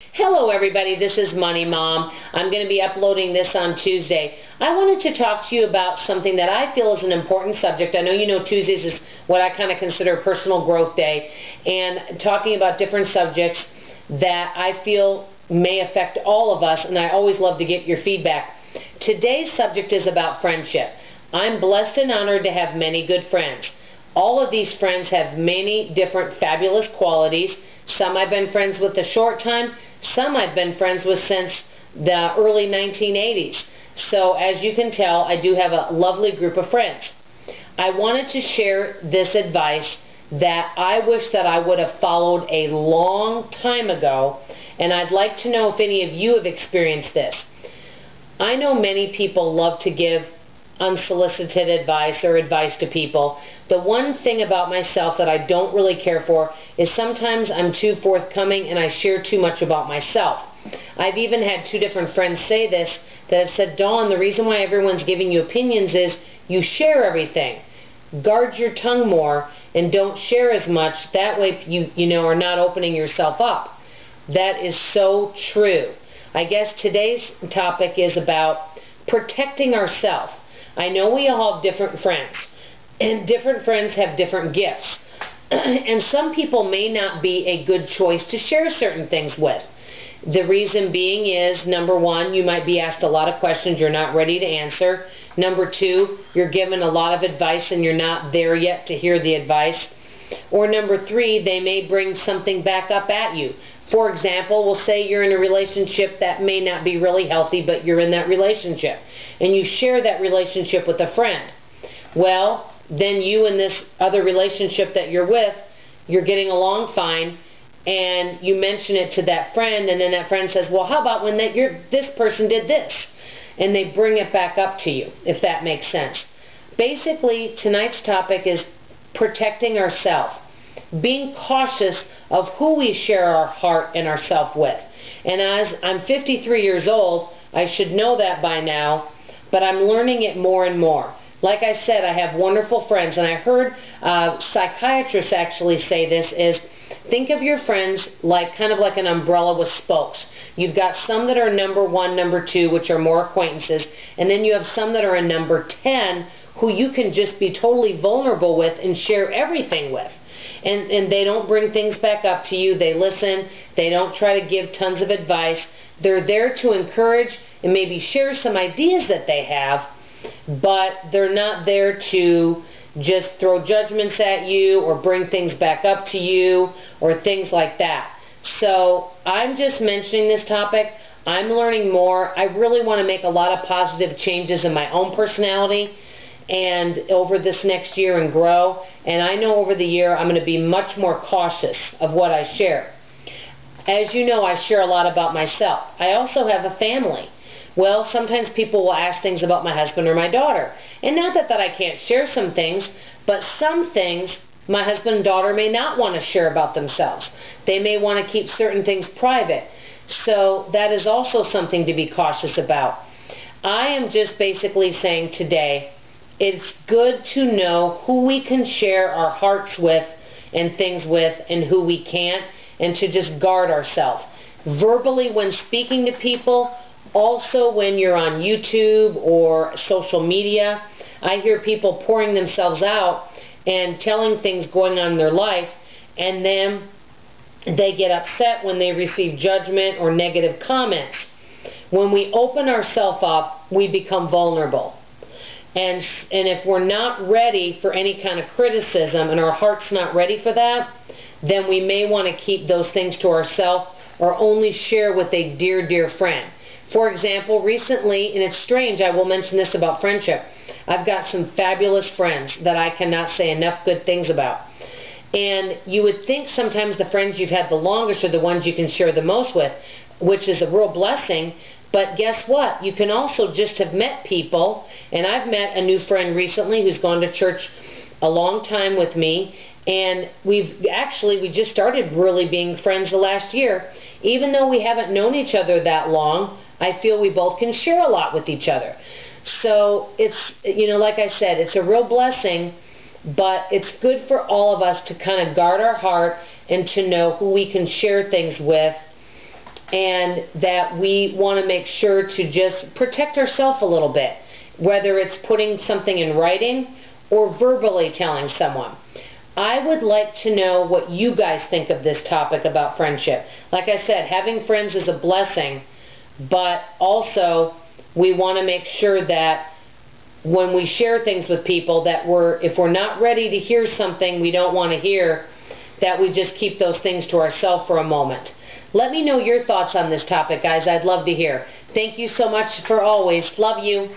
Hello everybody, this is Money Mom. I'm going to be uploading this on Tuesday. I wanted to talk to you about something that I feel is an important subject. I know you know Tuesdays is what I kind of consider personal growth day, and talking about different subjects that I feel may affect all of us, and I always love to get your feedback. Today's subject is about friendship. I'm blessed and honored to have many good friends. All of these friends have many different fabulous qualities. Some I've been friends with a short time, some I've been friends with since the early 1980s. So as you can tell, I do have a lovely group of friends. I wanted to share this advice that I wish that I would have followed a long time ago, and I'd like to know if any of you have experienced this. I know many people love to give unsolicited advice or advice to people. The one thing about myself that I don't really care for is sometimes I'm too forthcoming and I share too much about myself. I've even had two different friends say this, that have said, Dawn, the reason why everyone's giving you opinions is you share everything. Guard your tongue more and don't share as much. That way you are not opening yourself up. That is so true. I guess today's topic is about protecting ourselves. I know we all have different friends, and different friends have different gifts. And some people may not be a good choice to share certain things with. The reason being is, number one, you might be asked a lot of questions you're not ready to answer. Number two, you're given a lot of advice and you're not there yet to hear the advice. Or number three, they may bring something back up at you. For example, we'll say you're in a relationship that may not be really healthy, but you're in that relationship, and you share that relationship with a friend. Well, then you and this other relationship that you're with, you're getting along fine, and you mention it to that friend, and then that friend says, well, how about when this person did this? And they bring it back up to you, if that makes sense. Basically, tonight's topic is protecting ourselves, being cautious of who we share our heart and ourself with. And as I'm 53 years old, I should know that by now, but I'm learning it more and more. Like I said, I have wonderful friends, and I heard psychiatrists actually say this, is think of your friends like kind of like an umbrella with spokes. You've got some that are number 1, number 2, which are more acquaintances, and then you have some that are a number 10 who you can just be totally vulnerable with and share everything with. And they don't bring things back up to you. They listen. They don't try to give tons of advice. They're there to encourage and maybe share some ideas that they have, but they're not there to just throw judgments at you or bring things back up to you or things like that. So I'm just mentioning this topic. I'm learning more. I really want to make a lot of positive changes in my own personality and over this next year and grow. And I know over the year I'm going to be much more cautious of what I share. As you know, I share a lot about myself. I also have a family. Well, sometimes people will ask things about my husband or my daughter. And not that I can't share some things, but some things my husband and daughter may not want to share about themselves. They may want to keep certain things private. So that is also something to be cautious about. I am just basically saying today, it's good to know who we can share our hearts with and things with and who we can't, and to just guard ourselves. Verbally when speaking to people, also when you're on YouTube or social media, I hear people pouring themselves out and telling things going on in their life, and then they get upset when they receive judgment or negative comments. When we open ourselves up, we become vulnerable. And if we're not ready for any kind of criticism and our heart's not ready for that, then we may want to keep those things to ourselves or only share with a dear, dear friend. For example, recently, and it's strange, I will mention this about friendship, I've got some fabulous friends that I cannot say enough good things about. And you would think sometimes the friends you've had the longest are the ones you can share the most with, which is a real blessing. But guess what? You can also just have met people, and I've met a new friend recently who's gone to church a long time with me, and we just started really being friends the last year. Even though we haven't known each other that long, I feel we both can share a lot with each other. So it's, like I said, it's a real blessing, but it's good for all of us to kind of guard our heart and to know who we can share things with and that we want to make sure to just protect ourselves a little bit, whether it's putting something in writing or verbally telling someone. I would like to know what you guys think of this topic about friendship. Like I said, having friends is a blessing, but also we want to make sure that when we share things with people that if we're not ready to hear something we don't want to hear, that we just keep those things to ourselves for a moment. Let me know your thoughts on this topic, guys. I'd love to hear. Thank you so much for always. Love you.